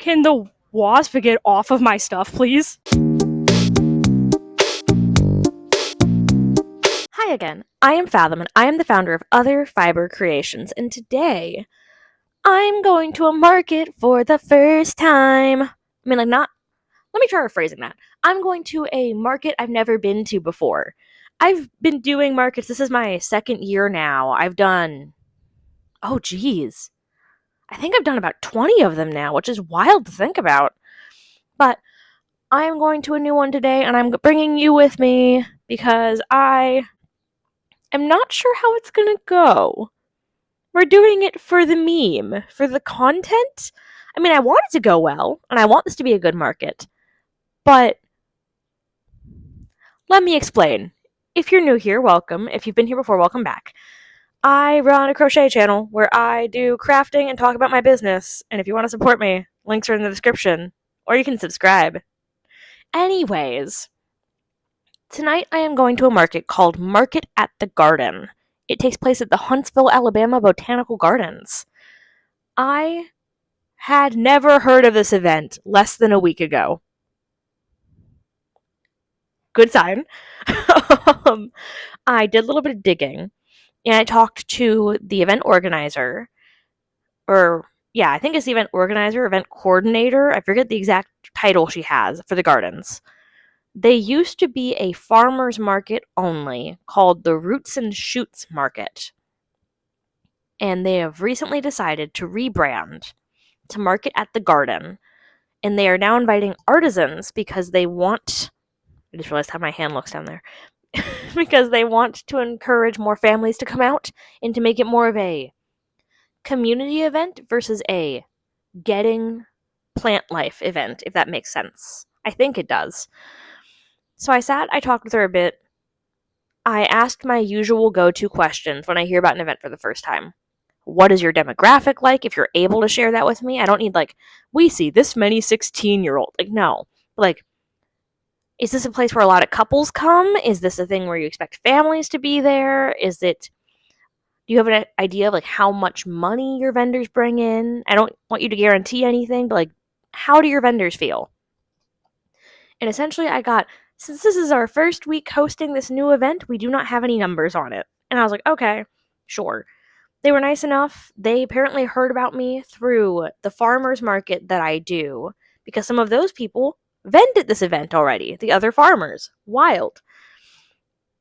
Can the wasp get off of my stuff, please? Hi again. I am Fathom, and I am the founder of Other Fiber Creations, and today I'm going to a market for the first time. Let me try rephrasing that. I'm going to a market I've never been to before. I've been doing markets. This is my second year now. I think I've done about 20 of them now, which is wild to think about. But I'm going to a new one today, and I'm bringing you with me because I am not sure how it's going to go. We're doing it for the meme, for the content. I want it to go well, and I want this to be a good market. But let me explain. If you're new here, welcome. If you've been here before, welcome back. I run a crochet channel where I do crafting and talk about my business. And if you want to support me, links are in the description. Or you can subscribe. Anyways, tonight I am going to a market called Market at the Garden. It takes place at the Huntsville, Alabama Botanical Gardens. I had never heard of this event less than a week ago. Good sign. I did a little bit of digging, and I talked to the event organizer, I think it's the event organizer, event coordinator. I forget the exact title she has for the gardens. They used to be a farmer's market only called the Roots and Shoots Market. And they have recently decided to rebrand to Market at the Garden. And they are now inviting artisans because they want... I just realized how my hand looks down there. Because they want to encourage more families to come out and to make it more of a community event versus a getting plant life event, if that makes sense. I think it does. So I talked with her a bit. I asked my usual go-to questions when I hear about an event for the first time. What is your demographic like? If you're able to share that with me. I don't need we see this many 16-year-old. No. Is this a place where a lot of couples come? Is this a thing where you expect families to be there? Do you have an idea of how much money your vendors bring in? I don't want you to guarantee anything, but how do your vendors feel? And essentially since this is our first week hosting this new event, we do not have any numbers on it. And I was like, okay, sure. They were nice enough. They apparently heard about me through the farmers market that I do, because some of those people vend at this event already, the other farmers. Wild.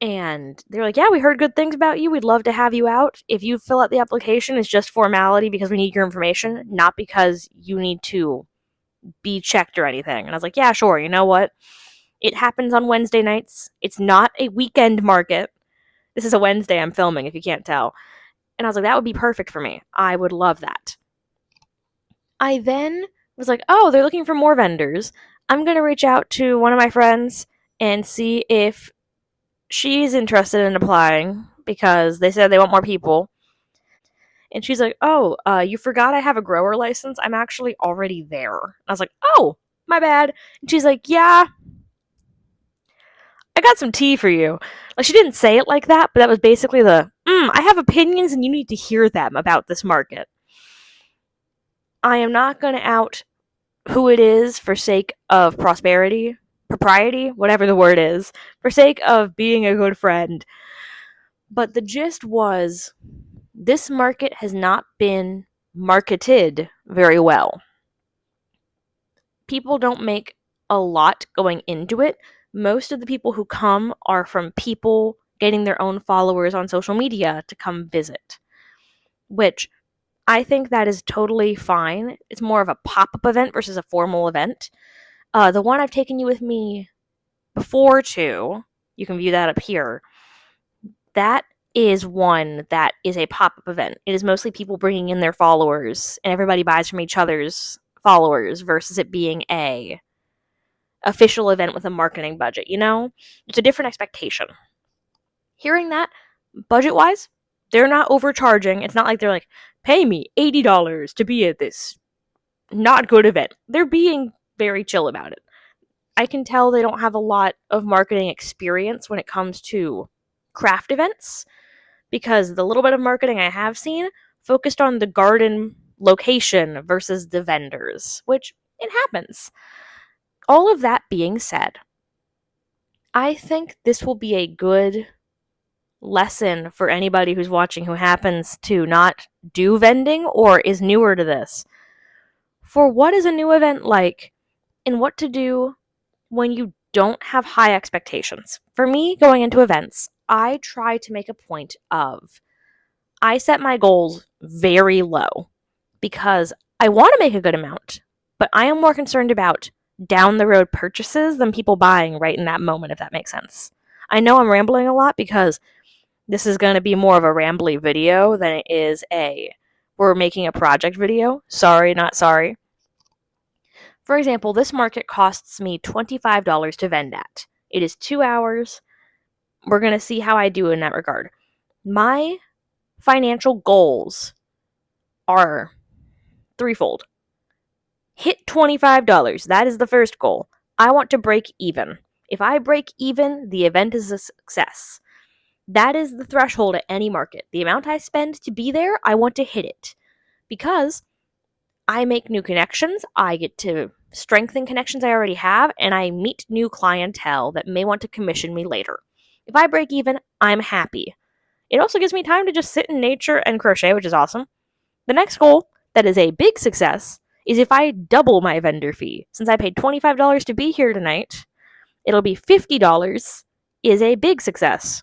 And they're like, yeah, we heard good things about you. We'd love to have you out. If you fill out the application, it's just formality because we need your information, not because you need to be checked or anything. And I was like, yeah, sure. You know what? It happens on Wednesday nights. It's not a weekend market. This is a Wednesday I'm filming, if you can't tell. And I was like, that would be perfect for me. I would love that. I then was like, oh, they're looking for more vendors. I'm going to reach out to one of my friends and see if she's interested in applying, because they said they want more people. And she's like, oh, you forgot I have a grower license. I'm actually already there. And I was like, oh, my bad. And she's like, yeah, I got some tea for you. She didn't say it like that, but that was basically I have opinions and you need to hear them about this market. I am not going to out who it is for sake of propriety, whatever the word is, for sake of being a good friend. But the gist was, this market has not been marketed very well. People don't make a lot going into it. Most of the people who come are from people getting their own followers on social media to come visit, which I think that is totally fine. It's more of a pop-up event versus a formal event. The one I've taken you with me before to, you can view that up here. That is one that is a pop-up event. It is mostly people bringing in their followers, and everybody buys from each other's followers versus it being a official event with a marketing budget, It's a different expectation. Hearing that, budget-wise, they're not overcharging. It's not like they're like, pay me $80 to be at this not good event. They're being very chill about it. I can tell they don't have a lot of marketing experience when it comes to craft events, because the little bit of marketing I have seen focused on the garden location versus the vendors, which It happens. All of that being said, I think this will be a good lesson for anybody who's watching who happens to not do vending or is newer to this. For what is a new event like and what to do when you don't have high expectations. For me, going into events, I try to make a point of I set my goals very low because I want to make a good amount, but I am more concerned about down the road purchases than people buying right in that moment, if that makes sense. I know I'm rambling a lot because this is going to be more of a rambly video than it is we're making a project video. Sorry, not sorry. For example, this market costs me $25 to vend at. It is 2 hours. We're going to see how I do in that regard. My financial goals are threefold. Hit $25. That is the first goal. I want to break even. If I break even, the event is a success. That is the threshold at any market. The amount I spend to be there, I want to hit it. Because I make new connections, I get to strengthen connections I already have, and I meet new clientele that may want to commission me later. If I break even, I'm happy. It also gives me time to just sit in nature and crochet, which is awesome. The next goal, that is a big success, is if I double my vendor fee. Since I paid $25 to be here tonight, it'll be $50 is a big success.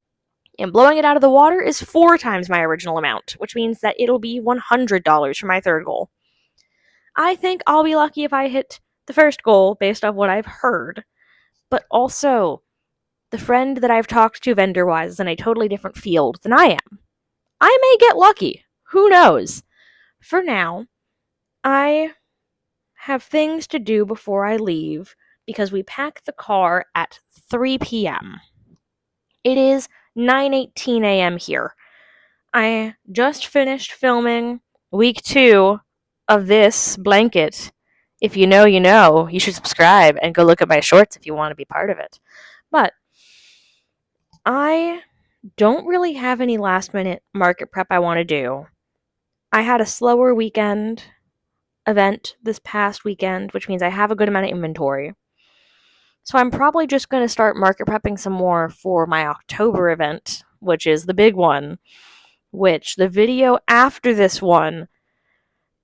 And blowing it out of the water is 4 times my original amount, which means that it'll be $100 for my third goal. I think I'll be lucky if I hit the first goal based off what I've heard, but also the friend that I've talked to vendor-wise is in a totally different field than I am. I may get lucky. Who knows? For now, I have things to do before I leave because we pack the car at 3 p.m. It is 9:18 a.m. here. I just finished filming week 2 of this blanket. If you know, you know. You should subscribe and go look at my shorts if you want to be part of it. But I don't really have any last minute market prep I want to do. I had a slower weekend event this past weekend, which means I have a good amount of inventory. So I'm probably just going to start market prepping some more for my October event, which is the big one, which the video after this one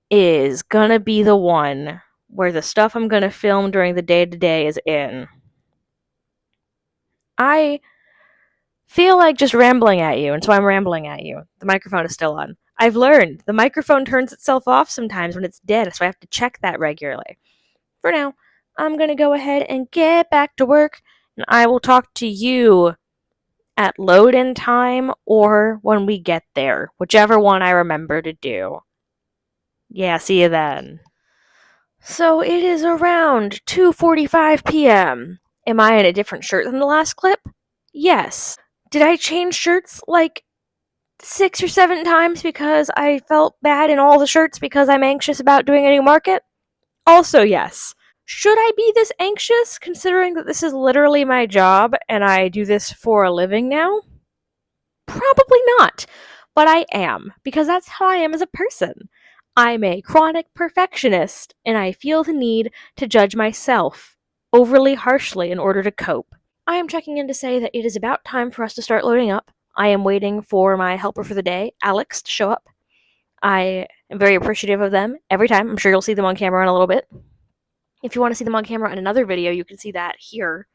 is going to be the one where the stuff I'm going to film during the day-to-day is in. I feel like just rambling at you, and so I'm rambling at you. The microphone is still on. I've learned the microphone turns itself off sometimes when it's dead, so I have to check that regularly. For now, I'm going to go ahead and get back to work, and I will talk to you at load-in time or when we get there, whichever one I remember to do. Yeah, see you then. So it is around 2:45 p.m. Am I in a different shirt than the last clip? Yes. Did I change shirts like 6 or 7 times because I felt bad in all the shirts because I'm anxious about doing a new market? Also, yes. Should I be this anxious considering that this is literally my job and I do this for a living now? Probably not. But I am, because that's how I am as a person. I'm a chronic perfectionist, and I feel the need to judge myself overly harshly in order to cope. I am checking in to say that it is about time for us to start loading up. I am waiting for my helper for the day, Alex, to show up. I am very appreciative of them every time. I'm sure you'll see them on camera in a little bit. If you want to see them on camera in another video, you can see that here.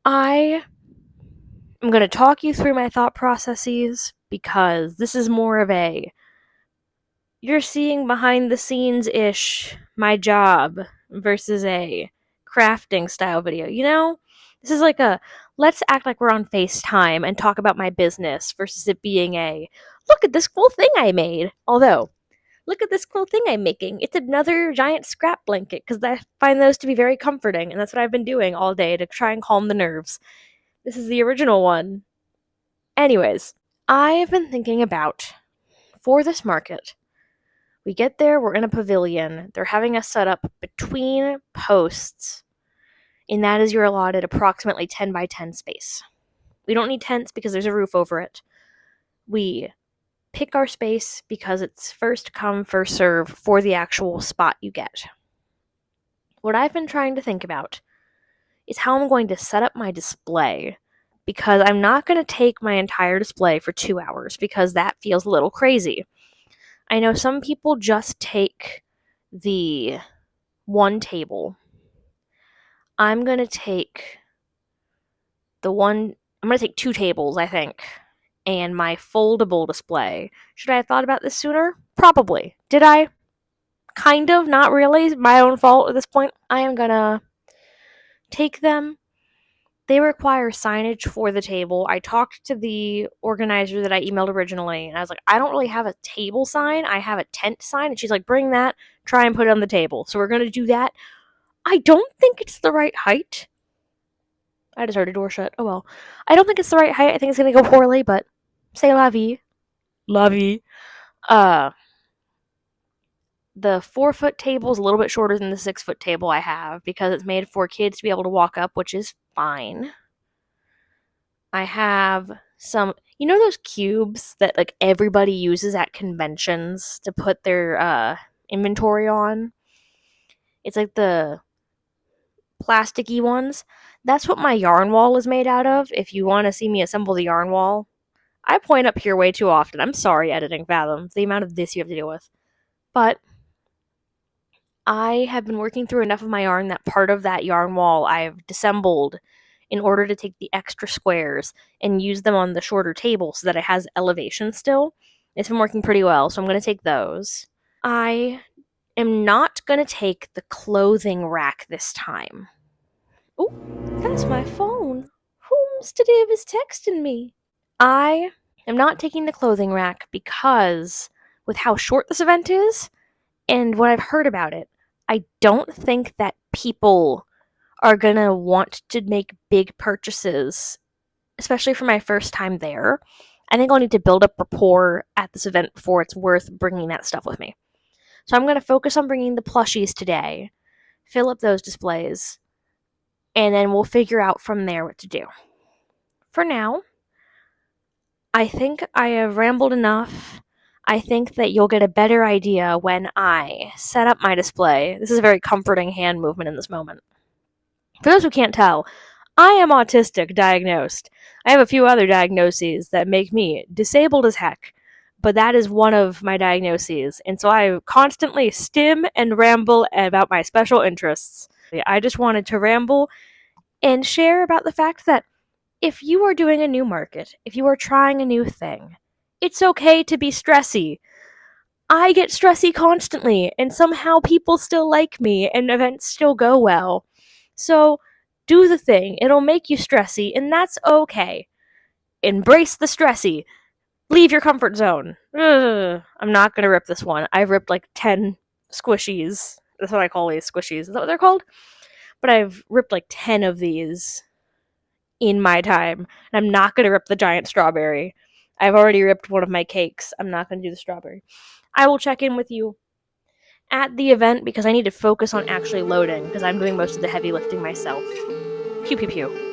I am going to talk you through my thought processes because this is more of a you're seeing behind the scenes ish my job versus a crafting style video. You know, this is like a let's act like we're on FaceTime and talk about my business versus it being a look at this cool thing I made. Although, look at this cool thing I'm making. It's another giant scrap blanket because I find those to be very comforting, and that's what I've been doing all day to try and calm the nerves. This is the original one. Anyways, I've been thinking about for this market. We get there, we're in a pavilion. They're having us set up between posts, and that is your allotted approximately 10 by 10 space. We don't need tents because there's a roof over it. We pick our space because it's first come, first serve for the actual spot you get. What I've been trying to think about is how I'm going to set up my display, because I'm not going to take my entire display for 2 hours because that feels a little crazy. I know some people just take the one table. I'm going to take two tables, I think, and my foldable display. Should I have thought about this sooner? Probably. Did I? Kind of, not really. My own fault at this point. I am gonna take them. They require signage for the table. I talked to the organizer that I emailed originally, and I was like, I don't really have a table sign. I have a tent sign. And she's like, bring that, try and put it on the table. So we're going to do that. I don't think it's the right height. I just heard a door shut. Oh well. I don't think it's the right height. I think it's going to go poorly, but say la vie. La vie. The 4-foot table is a little bit shorter than the 6-foot table I have because it's made for kids to be able to walk up, which is fine. I have some, those cubes that like everybody uses at conventions to put their inventory on. It's like the plasticky ones. That's what my yarn wall is made out of. If you want to see me assemble the yarn wall, I point up here way too often. I'm sorry, editing Fathom, the amount of this you have to deal with. But I have been working through enough of my yarn that part of that yarn wall I've dissembled in order to take the extra squares and use them on the shorter table so that it has elevation still. It's been working pretty well, so I'm going to take those. I am not going to take the clothing rack this time. Oh, that's my phone. Whomstead is texting me. I am not taking the clothing rack because with how short this event is and what I've heard about it, I don't think that people are going to want to make big purchases, especially for my first time there. I think I'll need to build up rapport at this event before it's worth bringing that stuff with me. So I'm going to focus on bringing the plushies today, fill up those displays, and then we'll figure out from there what to do. For now, I think I have rambled enough. I think that you'll get a better idea when I set up my display. This is a very comforting hand movement in this moment. For those who can't tell, I am autistic diagnosed. I have a few other diagnoses that make me disabled as heck, but that is one of my diagnoses, and so I constantly stim and ramble about my special interests. I just wanted to ramble and share about the fact that if you are doing a new market, if you are trying a new thing, it's okay to be stressy. I get stressy constantly, and somehow people still like me, and events still go well. So, do the thing. It'll make you stressy, and that's okay. Embrace the stressy. Leave your comfort zone. I'm not gonna rip this one. I've ripped like 10 squishies. That's what I call these, squishies. Is that what they're called? But I've ripped like 10 of these in my time, and I'm not gonna rip the giant strawberry. I've already ripped one of my cakes. I'm not gonna do the strawberry. I will check in with you at the event because I need to focus on actually loading because I'm doing most of the heavy lifting myself. Pew pew pew.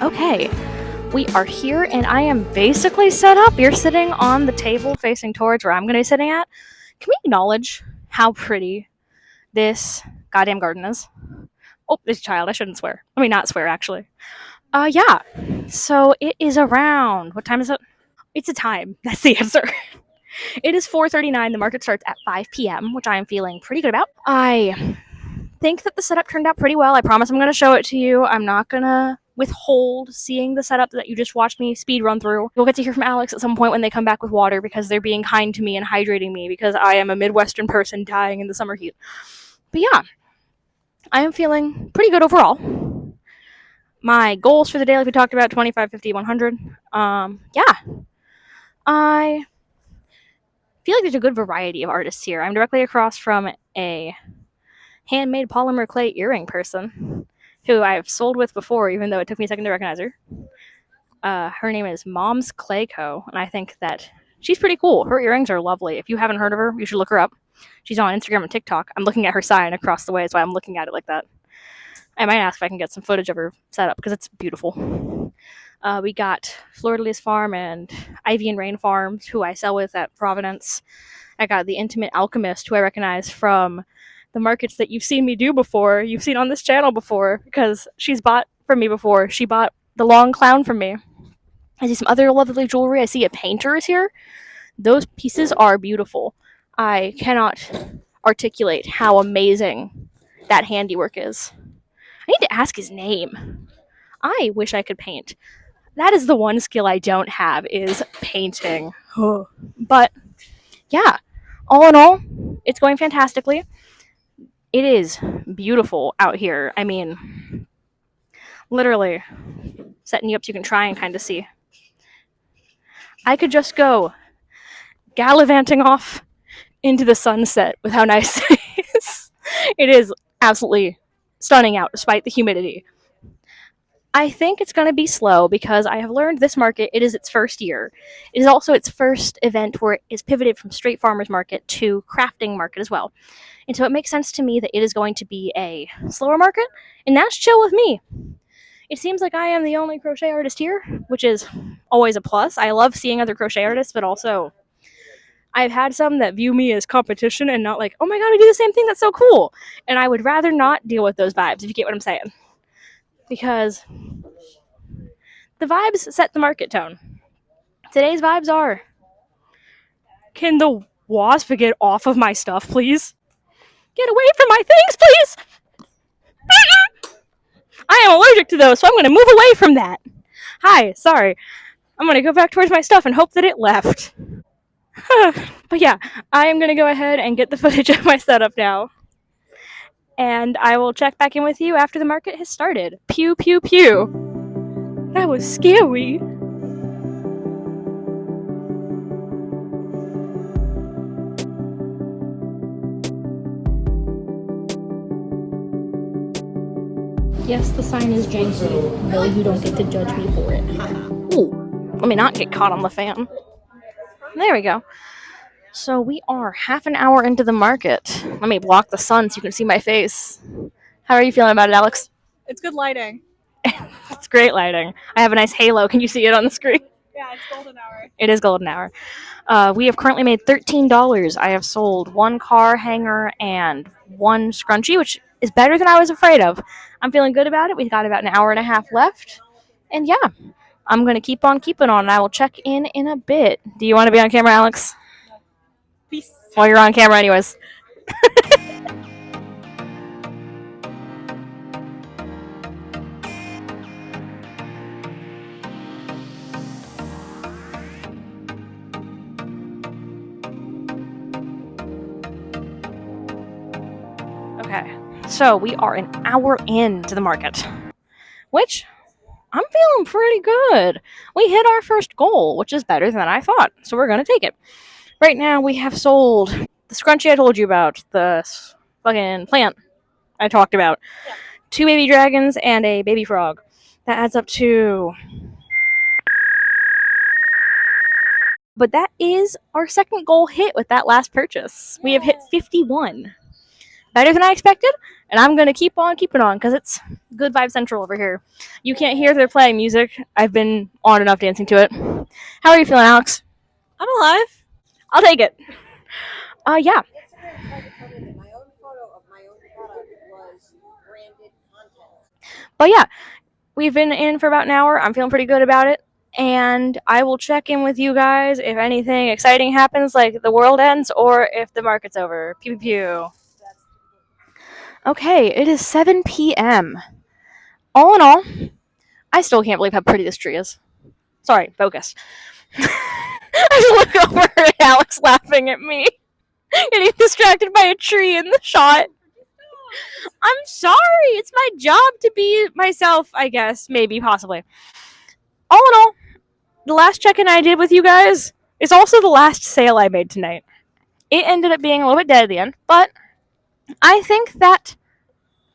Okay, we are here and I am basically set up. You're sitting on the table facing towards where I'm going to be sitting at. Can we acknowledge how pretty this goddamn garden is? Oh, this child. I shouldn't swear. I mean, not swear, actually. Yeah. So it is around. What time is it? It's a time. That's the answer. It is 4:39. The market starts at 5 p.m., which I am feeling pretty good about. I think that the setup turned out pretty well. I promise I'm going to show it to you. I'm not going to withhold seeing the setup that you just watched me speed run through. You'll get to hear from Alex at some point when they come back with water because they're being kind to me and hydrating me because I am a Midwestern person dying in the summer heat. But yeah, I am feeling pretty good overall. My goals for the day, like we talked about, 25, 50, 100. Yeah. I feel like there's a good variety of artists here. I'm directly across from a handmade polymer clay earring person who I've sold with before, even though it took me a second to recognize her. Her name is Mom's Clay Co., and I think that she's pretty cool. Her earrings are lovely. If you haven't heard of her, you should look her up. She's on Instagram and TikTok. I'm looking at her sign across the way, so I'm looking at it like that. I might ask if I can get some footage of her setup because it's beautiful. We got Fleur-de-Lis Farm and Ivy and Rain Farms, who I sell with at Providence. I got the Intimate Alchemist, who I recognize from the markets that you've seen me do before. You've seen on this channel before because she's bought from me before. She bought the Long Clown from me. I see some other lovely jewelry. I see a painter is here. Those pieces are beautiful. I cannot articulate how amazing that handiwork is. I need to ask his name. I wish I could paint. That is the one skill I don't have is painting. But yeah, all in all, it's going fantastically. It is beautiful out here. I mean, literally setting you up so you can try and kind of see. I could just go gallivanting off into the sunset with how nice it is. It is absolutely stunning out despite the humidity. I think it's going to be slow because I have learned this market, it is its first year. It is also its first event where it is pivoted from straight farmers market to crafting market as well. And so it makes sense to me that it is going to be a slower market, and that's chill with me. It seems like I am the only crochet artist here, which is always a plus. I love seeing other crochet artists, but also I've had some that view me as competition and not like, oh my god, I do the same thing, that's so cool. And I would rather not deal with those vibes, if you get what I'm saying. Because the vibes set the market tone. Today's vibes are, can the wasp get off of my stuff, please? Get away from my things, please! I am allergic to those, so I'm going to move away from that. Hi, sorry. I'm going to go back towards my stuff and hope that it left. But yeah, I am going to go ahead and get the footage of my setup now. And I will check back in with you after the market has started. Pew, pew, pew. That was scary. Yes, the sign is janky. No, you don't get to judge me for it. Ooh, let me not get caught on the fan. There we go. So we are half an hour into the market. Let me block the sun so you can see my face. How are you feeling about it, Alex? It's good lighting. It's great lighting. I have a nice halo. Can you see it on the screen? Yeah, it's golden hour. It is golden hour. We have currently made $13. I have sold one car hanger and one scrunchie, which is better than I was afraid of. I'm feeling good about it. We've got about an hour and a half left. And yeah, I'm going to keep on keeping on, and I will check in a bit. Do you want to be on camera, Alex? Peace. Well, you're on camera anyways. Okay, so we are an hour into the market, which I'm feeling pretty good. We hit our first goal, which is better than I thought, so we're going to take it. Right now, we have sold the scrunchie I told you about, the fucking plant I talked about, 2 baby dragons, and a baby frog. That adds up to... But that is our second goal hit with that last purchase. We have hit 51. Better than I expected, and I'm going to keep on keeping on because it's good vibe central over here. You can't hear they're playing music. I've been on and off dancing to it. How are you feeling, Alex? I'm alive. I'll take it. Yeah. But yeah, we've been in for about an hour. I'm feeling pretty good about it. And I will check in with you guys if anything exciting happens, like the world ends, or if the market's over. Pew, pew, pew. Okay, it is 7 p.m. All in all, I still can't believe how pretty this tree is. Sorry, focus. I just look over at Alex laughing at me, getting distracted by a tree in the shot. I'm sorry. It's my job to be myself, I guess. Maybe, possibly. All in all, the last check-in I did with you guys is also the last sale I made tonight. It ended up being a little bit dead at the end, but I think that's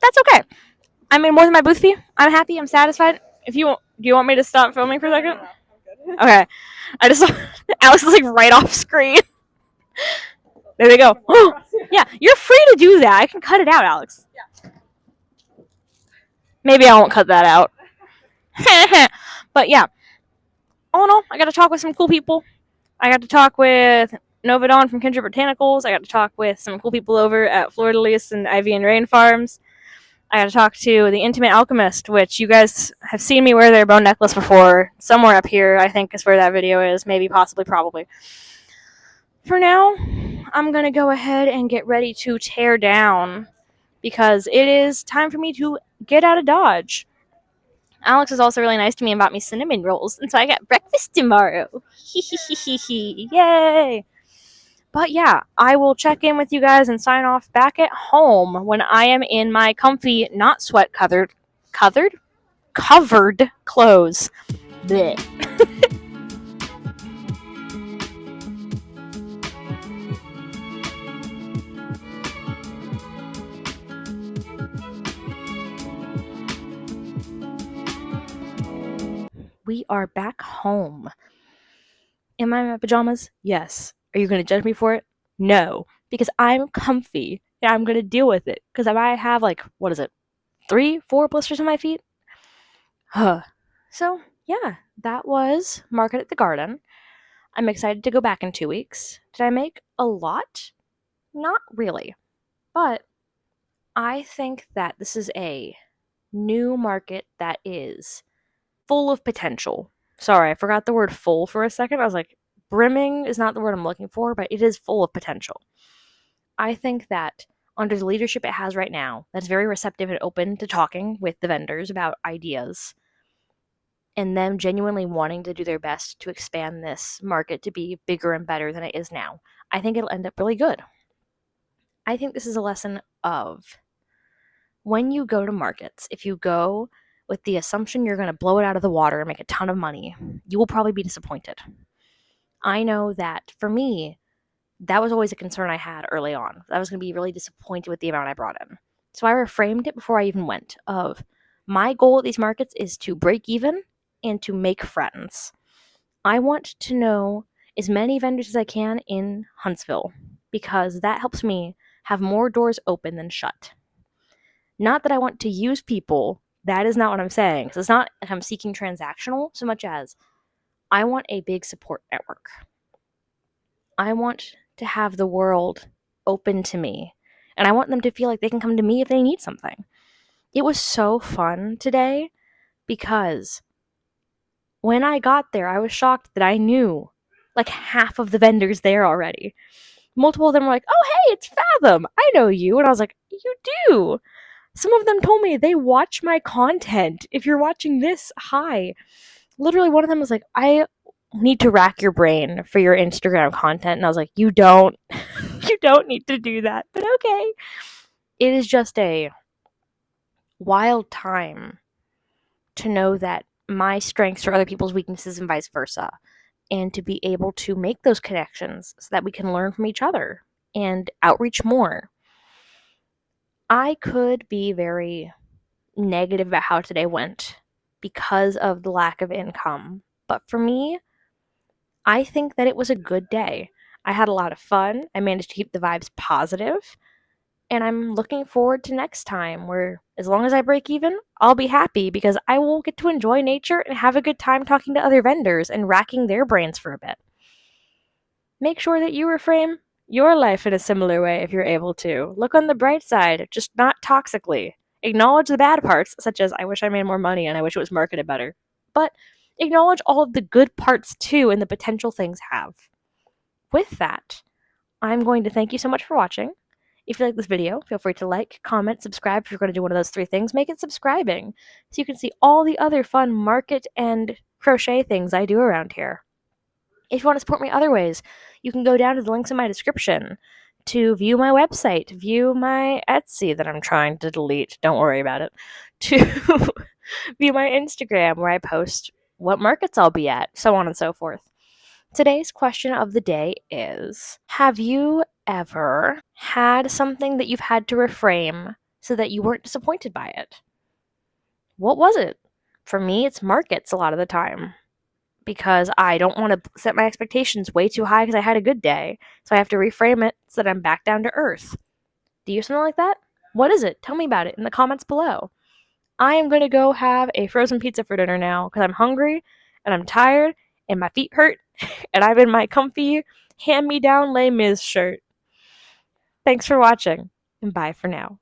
okay. I made more than my booth fee. I'm happy. I'm satisfied. Do you want me to stop filming for a second? Okay. I just Alex is like right off screen. There they go. Yeah, you're free to do that. I can cut it out, Alex. Yeah. Maybe I won't cut that out. But yeah. All in all, I got to talk with some cool people. I got to talk with Nova Dawn from Kindred Botanicals. I got to talk with some cool people over at Florida Lease and Ivy and Rain Farms. I got to talk to the Intimate Alchemist, which you guys have seen me wear their bone necklace before. Somewhere up here, I think, is where that video is. Maybe, possibly, probably. For now, I'm going to go ahead and get ready to tear down because it is time for me to get out of Dodge. Alex is also really nice to me and bought me cinnamon rolls, and so I got breakfast tomorrow. Yay! But yeah, I will check in with you guys and sign off back at home when I am in my comfy, not sweat covered clothes. Blech. We are back home. Am I in my pajamas? Yes. Are you going to judge me for it? No. Because I'm comfy and I'm going to deal with it. Because I have 3, 4 blisters on my feet? So, yeah, that was Market at the Garden. I'm excited to go back in 2 weeks. Did I make a lot? Not really. But I think that this is a new market that is full of potential. Sorry, I forgot the word full for a second. I was like, brimming is not the word I'm looking for, but it is full of potential. I think that under the leadership it has right now, that's very receptive and open to talking with the vendors about ideas and them genuinely wanting to do their best to expand this market to be bigger and better than it is now. I think it'll end up really good. I think this is a lesson of when you go to markets, if you go with the assumption you're going to blow it out of the water and make a ton of money, you will probably be disappointed. I know that for me, that was always a concern I had early on. I was going to be really disappointed with the amount I brought in. So I reframed it before I even went of my goal at these markets is to break even and to make friends. I want to know as many vendors as I can in Huntsville because that helps me have more doors open than shut. Not that I want to use people. That is not what I'm saying. So it's not like I'm seeking transactional so much as I want a big support network. I want to have the world open to me. And I want them to feel like they can come to me if they need something. It was so fun today because when I got there, I was shocked that I knew like half of the vendors there already. Multiple of them were like, oh, hey, it's Fathom. I know you. And I was like, you do. Some of them told me they watch my content. If you're watching this, hi. Literally, one of them was like, I need to rack your brain for your Instagram content. And I was like, you don't. You don't need to do that. But okay. It is just a wild time to know that my strengths are other people's weaknesses and vice versa. And to be able to make those connections so that we can learn from each other and outreach more. I could be very negative about how today went because of the lack of income. But for me, I think that it was a good day. I had a lot of fun. I managed to keep the vibes positive. And I'm looking forward to next time where as long as I break even, I'll be happy because I will get to enjoy nature and have a good time talking to other vendors and racking their brains for a bit. Make sure that you reframe your life in a similar way if you're able to. Look on the bright side, just not toxically. Acknowledge the bad parts, such as I wish I made more money and I wish it was marketed better. But acknowledge all of the good parts too and the potential things have. With that, I'm going to thank you so much for watching. If you like this video, feel free to like, comment, subscribe. If you're going to do one of those 3 things, make it subscribing so you can see all the other fun market and crochet things I do around here. If you want to support me other ways, you can go down to the links in my description to view my website, view my Etsy that I'm trying to delete. Don't worry about it. To view my Instagram where I post what markets I'll be at, so on and so forth. Today's question of the day is, have you ever had something that you've had to reframe so that you weren't disappointed by it? What was it? For me, it's markets a lot of the time, because I don't want to set my expectations way too high because I had a good day. So I have to reframe it so that I'm back down to earth. Do you something like that? What is it? Tell me about it in the comments below. I am going to go have a frozen pizza for dinner now because I'm hungry and I'm tired and my feet hurt and I'm in my comfy hand-me-down Les Mis shirt. Thanks for watching and bye for now.